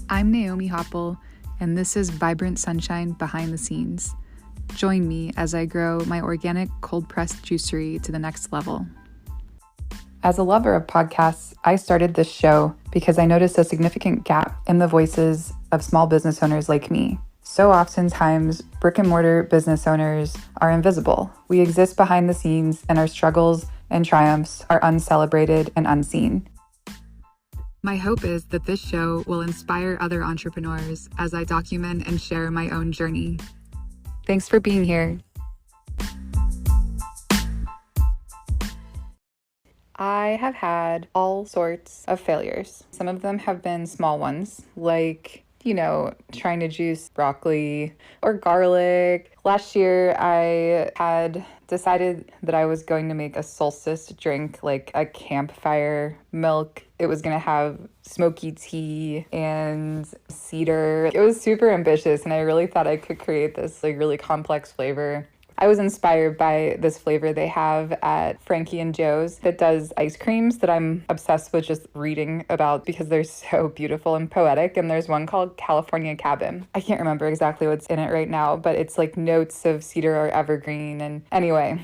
I'm Naomi Hopple, and this is Vibrant Sunshine Behind the Scenes. Join me as I grow my organic cold-pressed juicery to the next level. As a lover of podcasts, I started this show because I noticed a significant gap in the voices of small business owners like me. So oftentimes, brick and mortar business owners are invisible. We exist behind the scenes, and our struggles and triumphs are uncelebrated and unseen. My hope is that this show will inspire other entrepreneurs as I document and share my own journey. Thanks for being here. I have had all sorts of failures. Some of them have been small ones, like, trying to juice broccoli or garlic. Last year, I had decided that I was going to make a solstice drink, like a campfire milk. It was going to have smoky tea and cedar. It was super ambitious, and I really thought I could create this really complex flavor. I was inspired by this flavor they have at Frankie and Joe's that does ice creams that I'm obsessed with just reading about because they're so beautiful and poetic. And there's one called California Cabin. I can't remember exactly what's in it right now, but it's like notes of cedar or evergreen. And anyway,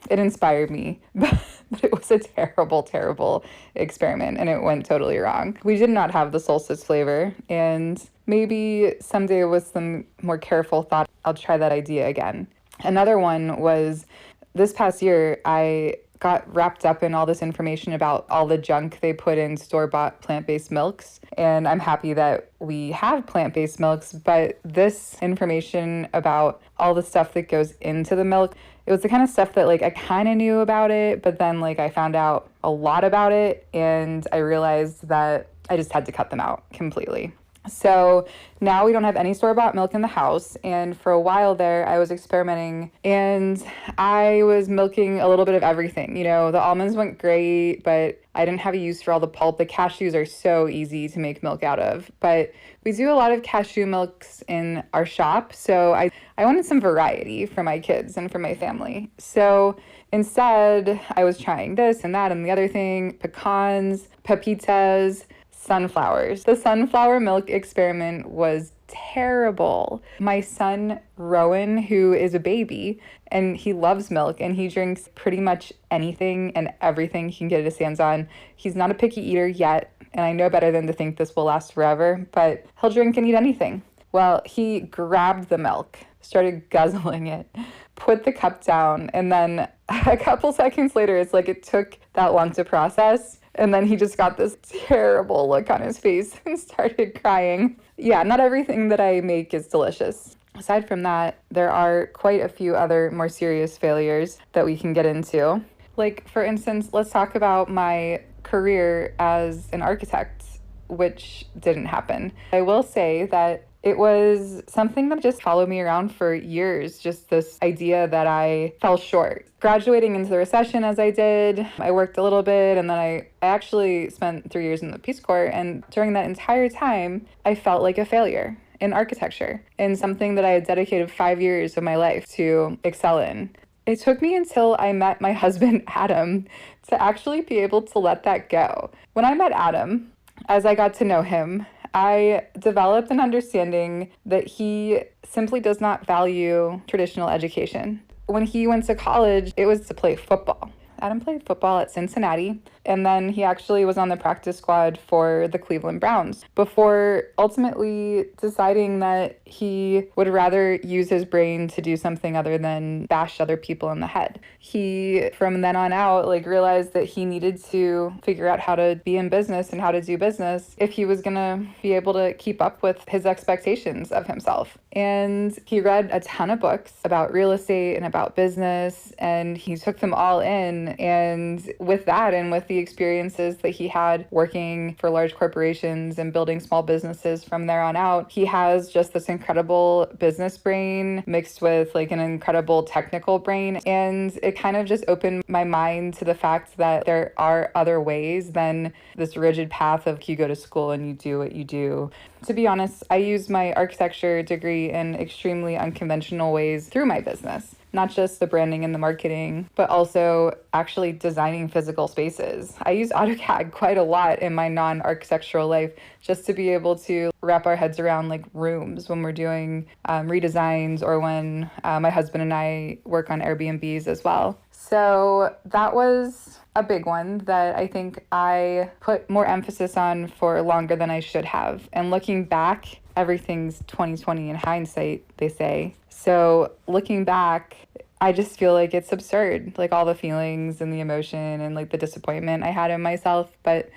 it inspired me, but it was a terrible, terrible experiment, and it went totally wrong. We did not have the solstice flavor, and maybe someday with some more careful thought, I'll try that idea again. Another one was this past year, I got wrapped up in all this information about all the junk they put in store-bought plant-based milks. And I'm happy that we have plant-based milks, but this information about all the stuff that goes into the milk, it was the kind of stuff that I kind of knew about it, but then I found out a lot about it, and I realized that I just had to cut them out completely. So now we don't have any store-bought milk in the house, and for a while there, I was experimenting, and I was milking a little bit of everything. The almonds went great, but I didn't have a use for all the pulp. The cashews are so easy to make milk out of, but we do a lot of cashew milks in our shop, so I wanted some variety for my kids and for my family. So instead, I was trying this and that and the other thing, pecans, pepitas, sunflowers. The sunflower milk experiment was terrible. My son, Rowan, who is a baby, and he loves milk, and he drinks pretty much anything and everything he can get his hands on. He's not a picky eater yet, and I know better than to think this will last forever, but he'll drink and eat anything. Well, he grabbed the milk, started guzzling it, put the cup down, and then a couple seconds later, it's like it took that long to process. And then he just got this terrible look on his face and started crying. Yeah, not everything that I make is delicious. Aside from that, there are quite a few other more serious failures that we can get into. For instance, let's talk about my career as an architect, which didn't happen. I will say that it was something that just followed me around for years, just this idea that I fell short. Graduating into the recession as I did, I worked a little bit, and then I actually spent 3 years in the Peace Corps, and during that entire time, I felt like a failure in architecture, in something that I had dedicated 5 years of my life to excel in. It took me until I met my husband, Adam, to actually be able to let that go. When I met Adam, as I got to know him, I developed an understanding that he simply does not value traditional education. When he went to college, it was to play football. Adam played football at Cincinnati, and then he actually was on the practice squad for the Cleveland Browns before ultimately deciding that he would rather use his brain to do something other than bash other people in the head. He, from then on out, realized that he needed to figure out how to be in business and how to do business if he was gonna be able to keep up with his expectations of himself. And he read a ton of books about real estate and about business, and he took them all in. And with that, and with the experiences that he had working for large corporations and building small businesses from there on out, he has just this incredible business brain mixed with an incredible technical brain. And it kind of just opened my mind to the fact that there are other ways than this rigid path of you go to school and you do what you do. To be honest, I use my architecture degree in extremely unconventional ways through my business. not just the branding and the marketing, but also actually designing physical spaces. I use AutoCAD quite a lot in my non-architectural life just to be able to wrap our heads around like rooms when we're doing redesigns, or when my husband and I work on Airbnbs as well. So that was a big one that I think I put more emphasis on for longer than I should have. And looking back, everything's 2020 in hindsight, they say. So looking back, I just feel like it's absurd, like all the feelings and the emotion and like the disappointment I had in myself, but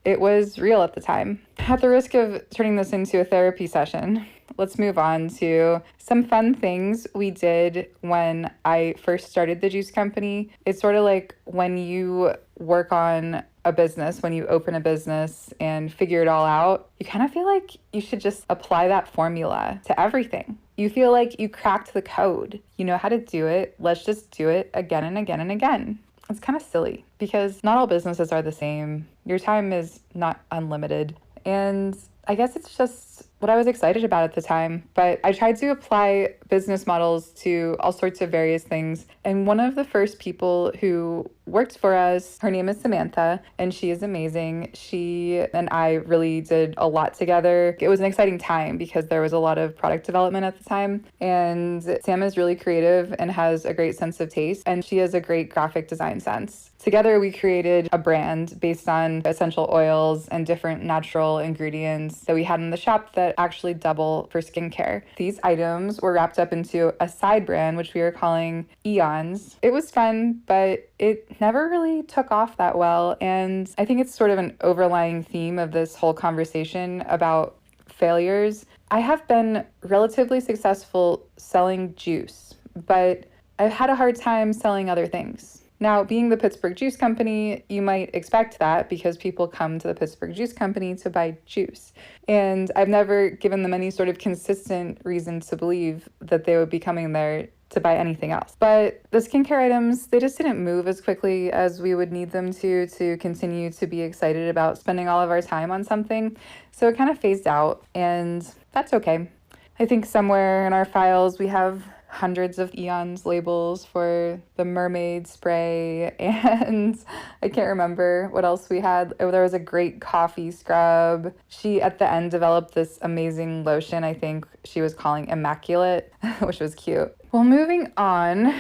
it was real at the time. At the risk of turning this into a therapy session, let's move on to some fun things we did when I first started the juice company. It's sort of like when you work on a business, when you open a business and figure it all out, you kind of feel like you should just apply that formula to everything. You feel like you cracked the code. You know how to do it. Let's just do it again and again and again. It's kind of silly because not all businesses are the same. Your time is not unlimited. And I guess it's just what I was excited about at the time. But I tried to apply business models to all sorts of various things. And one of the first people who worked for us, her name is Samantha, and she is amazing. She and I really did a lot together. It was an exciting time because there was a lot of product development at the time. And Sam is really creative and has a great sense of taste. And she has a great graphic design sense. Together, we created a brand based on essential oils and different natural ingredients that we had in the shop that actually double for skincare. These items were wrapped up into a side brand, which we were calling Eons. It was fun, but it never really took off that well. And I think it's sort of an overlying theme of this whole conversation about failures. I have been relatively successful selling juice, but I've had a hard time selling other things. Now, being the Pittsburgh Juice Company, you might expect that because people come to the Pittsburgh Juice Company to buy juice. And I've never given them any sort of consistent reason to believe that they would be coming there to buy anything else. But the skincare items, they just didn't move as quickly as we would need them to continue to be excited about spending all of our time on something. So it kind of phased out, and that's okay. I think somewhere in our files we have hundreds of Eons labels for the mermaid spray, and I can't remember what else we had. Oh, there was a great coffee scrub. She at the end developed this amazing lotion, I think she was calling Immaculate, which was cute. Well, moving on,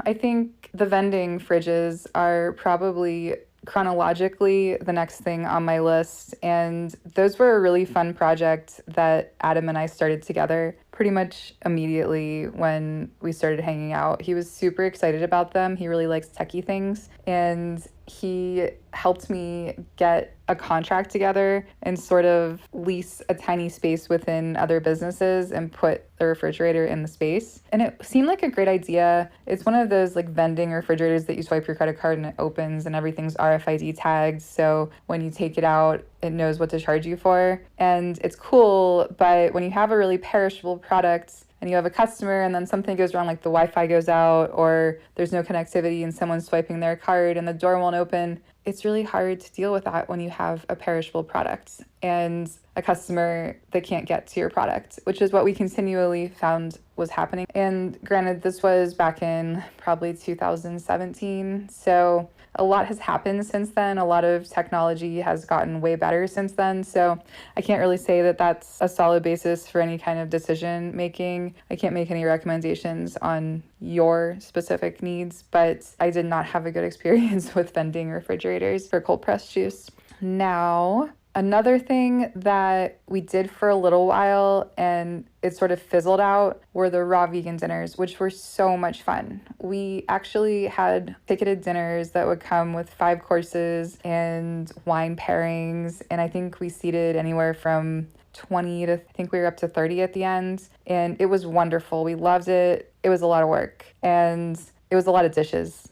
I think the vending fridges are probably chronologically the next thing on my list, and those were a really fun project that Adam and I started together pretty much immediately when we started hanging out. He was super excited about them. He really likes techie things, and he helped me get a contract together and sort of lease a tiny space within other businesses and put the refrigerator in the space. And it seemed like a great idea. It's one of those like vending refrigerators that you swipe your credit card and it opens and everything's RFID tagged. So when you take it out, it knows what to charge you for. And it's cool, but when you have a really perishable product and you have a customer and then something goes wrong, like the Wi-Fi goes out or there's no connectivity and someone's swiping their card and the door won't open, it's really hard to deal with that when you have a perishable product and a customer that can't get to your product, which is what we continually found was happening. And granted, this was back in probably 2017, so a lot has happened since then. A lot of technology has gotten way better since then. So I can't really say that that's a solid basis for any kind of decision making. I can't make any recommendations on your specific needs, but I did not have a good experience with vending refrigerators for cold pressed juice. Now, another thing that we did for a little while and it sort of fizzled out were the raw vegan dinners, which were so much fun. We actually had ticketed dinners that would come with 5 courses and wine pairings. And I think we seated anywhere from 20 to, I think we were up to 30 at the end. And it was wonderful. We loved it. It was a lot of work and it was a lot of dishes.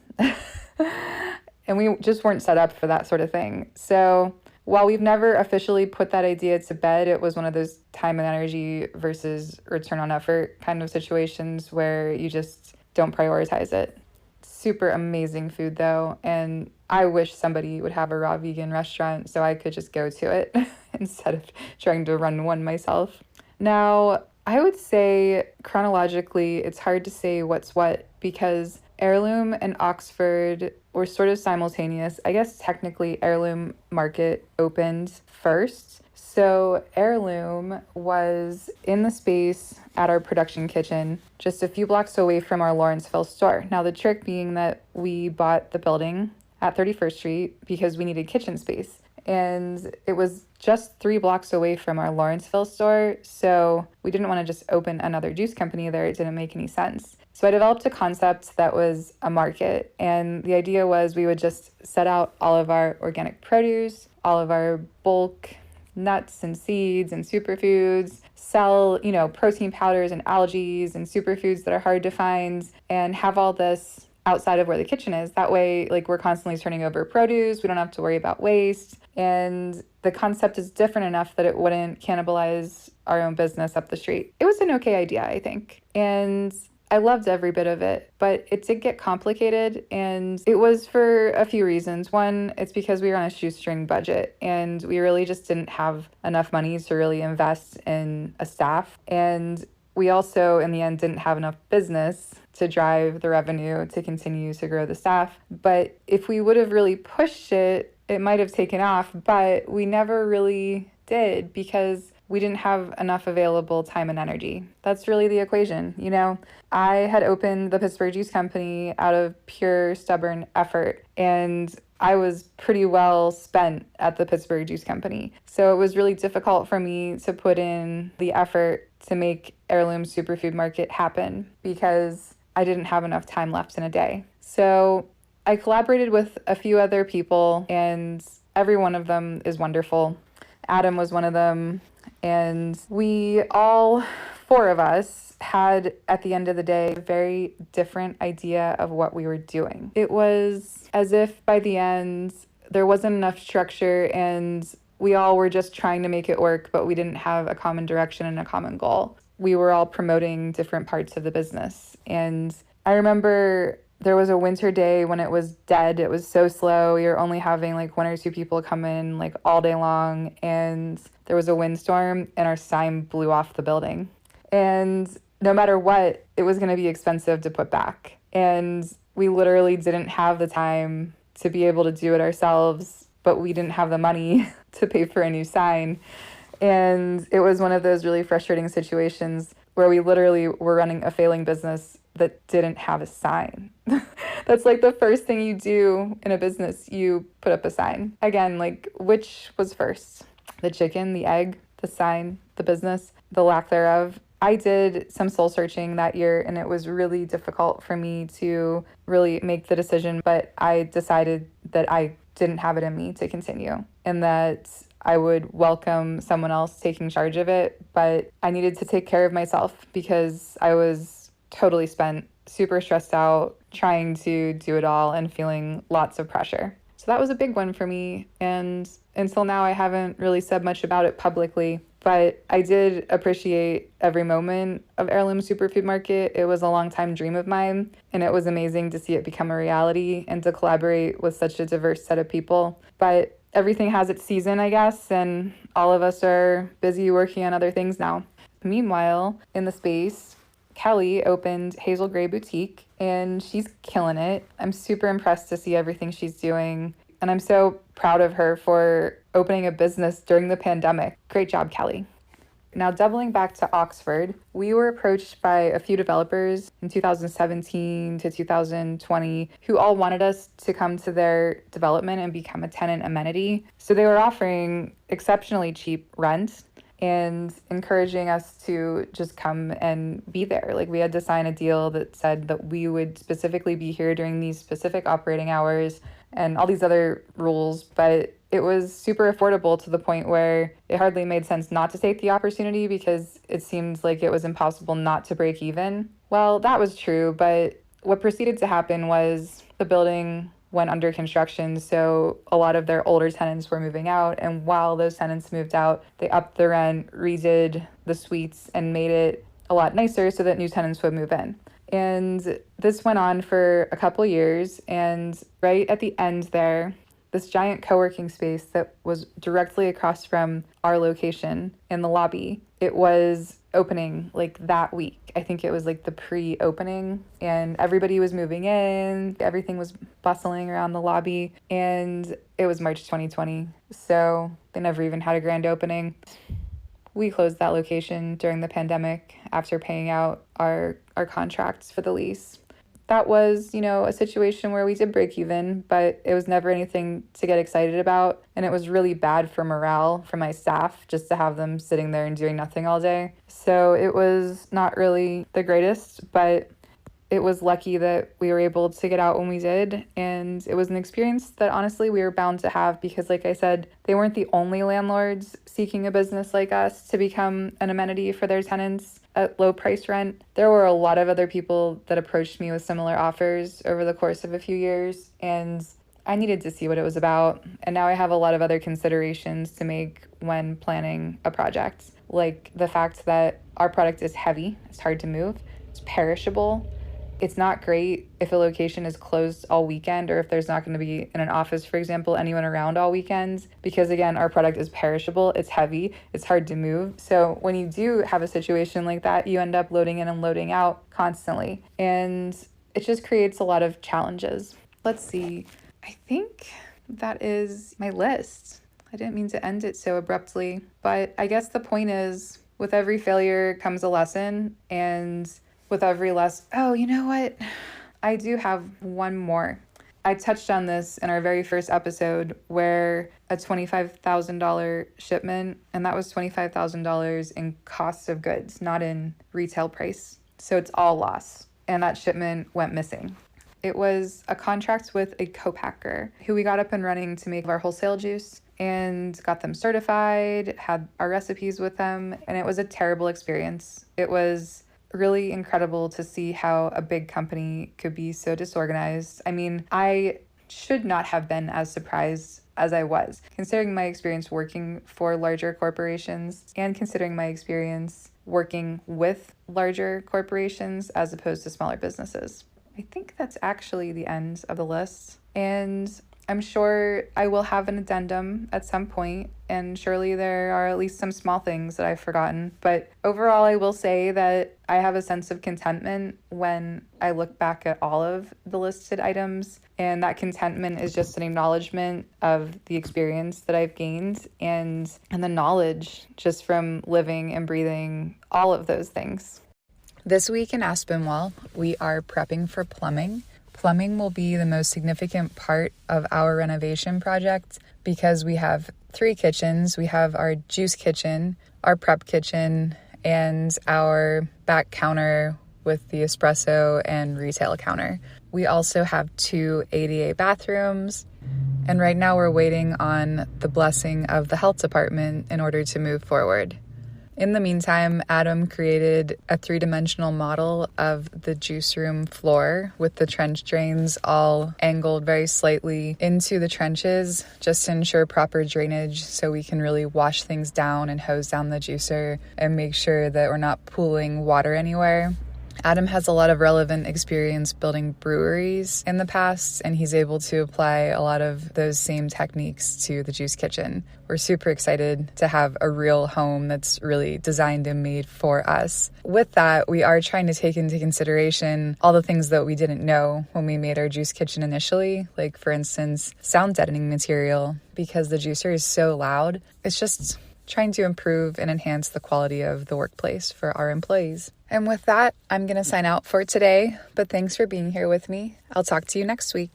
And we just weren't set up for that sort of thing. So while we've never officially put that idea to bed, it was one of those time and energy versus return on effort kind of situations where you just don't prioritize it. Super amazing food though, and I wish somebody would have a raw vegan restaurant so I could just go to it instead of trying to run one myself. Now, I would say chronologically, it's hard to say what's what because Heirloom and Oxford were sort of simultaneous. I guess technically Heirloom Market opened first. So Heirloom was in the space at our production kitchen, just a few blocks away from our Lawrenceville store. Now, the trick being that we bought the building at 31st Street because we needed kitchen space. And it was just 3 blocks away from our Lawrenceville store. So we didn't want to just open another juice company there. It didn't make any sense. So I developed a concept that was a market. And the idea was we would just set out all of our organic produce, all of our bulk nuts and seeds and superfoods, sell, protein powders and algae and superfoods that are hard to find, and have all this outside of where the kitchen is. That way, we're constantly turning over produce. We don't have to worry about waste. And the concept is different enough that it wouldn't cannibalize our own business up the street. It was an okay idea, I think. And I loved every bit of it, but it did get complicated, and it was for a few reasons. One, it's because we were on a shoestring budget and we really just didn't have enough money to really invest in a staff. And we also, in the end, didn't have enough business to drive the revenue to continue to grow the staff. But if we would have really pushed it, it might have taken off, but we never really did because we didn't have enough available time and energy. That's really the equation, I had opened the Pittsburgh Juice Company out of pure stubborn effort, and I was pretty well spent at the Pittsburgh Juice Company. So it was really difficult for me to put in the effort to make Heirloom Superfood Market happen because I didn't have enough time left in a day. So I collaborated with a few other people, and every one of them is wonderful. Adam was one of them, and we all 4 of us had, at the end of the day, a very different idea of what we were doing. It was as if by the end, there wasn't enough structure and we all were just trying to make it work, but we didn't have a common direction and a common goal. We were all promoting different parts of the business. And I remember there was a winter day when it was dead. It was so slow. You're only having 1 or 2 people come in all day long. And there was a windstorm and our sign blew off the building. And no matter what, it was going to be expensive to put back. And we literally didn't have the time to be able to do it ourselves, but we didn't have the money to pay for a new sign. And it was one of those really frustrating situations where we literally were running a failing business that didn't have a sign. That's the first thing you do in a business. You put up a sign. Again, which was first? The chicken, the egg, the sign, the business, the lack thereof. I did some soul searching that year, and it was really difficult for me to really make the decision, but I decided that I didn't have it in me to continue and that I would welcome someone else taking charge of it, but I needed to take care of myself because I was totally spent, super stressed out, trying to do it all and feeling lots of pressure. So that was a big one for me, and until now I haven't really said much about it publicly, but I did appreciate every moment of Heirloom Superfood Market. It was a long-time dream of mine, and it was amazing to see it become a reality and to collaborate with such a diverse set of people. But everything has its season, I guess, and all of us are busy working on other things now. Meanwhile, in the space, Kelly opened Hazel Gray Boutique, and she's killing it. I'm super impressed to see everything she's doing, and I'm so proud of her for opening a business during the pandemic. Great job, Kelly. Now, doubling back to Oxford, we were approached by a few developers in 2017 to 2020 who all wanted us to come to their development and become a tenant amenity. So they were offering exceptionally cheap rent and encouraging us to just come and be there. We had to sign a deal that said that we would specifically be here during these specific operating hours and all these other rules, but it was super affordable to the point where it hardly made sense not to take the opportunity because it seemed like it was impossible not to break even. Well, that was true, but what proceeded to happen was the building went under construction, so a lot of their older tenants were moving out, and while those tenants moved out, they upped the rent, redid the suites, and made it a lot nicer so that new tenants would move in. And this went on for a couple years, and right at the end there, this giant co-working space that was directly across from our location in the lobby. It was opening like that week. I think it was like the pre-opening, and everybody was moving in. Everything was bustling around the lobby, and it was March 2020. So they never even had a grand opening. We closed that location during the pandemic after paying out our contracts for the lease. That was, a situation where we did break even, but it was never anything to get excited about. And it was really bad for morale for my staff just to have them sitting there and doing nothing all day. So it was not really the greatest, but it was lucky that we were able to get out when we did. And it was an experience that honestly we were bound to have because, like I said, they weren't the only landlords seeking a business like us to become an amenity for their tenants at low price rent. There were a lot of other people that approached me with similar offers over the course of a few years, and I needed to see what it was about. And now I have a lot of other considerations to make when planning a project, like the fact that our product is heavy, it's hard to move, it's perishable. It's not great if a location is closed all weekend or if there's not going to be in an office, for example, anyone around all weekends, because again, our product is perishable, it's heavy, it's hard to move. So when you do have a situation like that, you end up loading in and loading out constantly. And it just creates a lot of challenges. Let's see. I think that is my list. I didn't mean to end it so abruptly, but I guess the point is with every failure comes a lesson, and with every oh, you know what? I do have one more. I touched on this in our very first episode where a $25,000 shipment, and that was $25,000 in cost of goods, not in retail price. So it's all loss. And that shipment went missing. It was a contract with a co-packer who we got up and running to make our wholesale juice and got them certified, had our recipes with them, and it was a terrible experience. It was really incredible to see how a big company could be so disorganized. I mean, I should not have been as surprised as I was, considering my experience working for larger corporations and considering my experience working with larger corporations as opposed to smaller businesses. I think that's actually the end of the list. And I'm sure I will have an addendum at some point, and surely there are at least some small things that I've forgotten. But overall, I will say that I have a sense of contentment when I look back at all of the listed items, and that contentment is just an acknowledgement of the experience that I've gained and the knowledge just from living and breathing all of those things. This week in Aspinwall, we are prepping for plumbing. Plumbing will be the most significant part of our renovation project because we have 3 kitchens. We have our juice kitchen, our prep kitchen, and our back counter with the espresso and retail counter. We also have 2 ADA bathrooms, and right now we're waiting on the blessing of the health department in order to move forward. In the meantime, Adam created a 3-dimensional model of the juice room floor with the trench drains all angled very slightly into the trenches just to ensure proper drainage so we can really wash things down and hose down the juicer and make sure that we're not pooling water anywhere. Adam has a lot of relevant experience building breweries in the past, and he's able to apply a lot of those same techniques to the juice kitchen. We're super excited to have a real home that's really designed and made for us. With that, we are trying to take into consideration all the things that we didn't know when we made our juice kitchen initially, like, for instance, sound deadening material, because the juicer is so loud. It's just trying to improve and enhance the quality of the workplace for our employees. And with that, I'm going to sign out for today, but thanks for being here with me. I'll talk to you next week.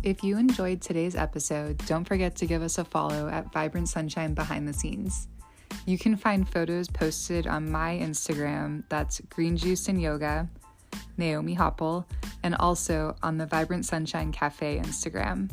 If you enjoyed today's episode, don't forget to give us a follow at Vibrant Sunshine Behind the Scenes. You can find photos posted on my Instagram, that's Green Juice and Yoga, Naomi Hoppel, and also on the Vibrant Sunshine Cafe Instagram.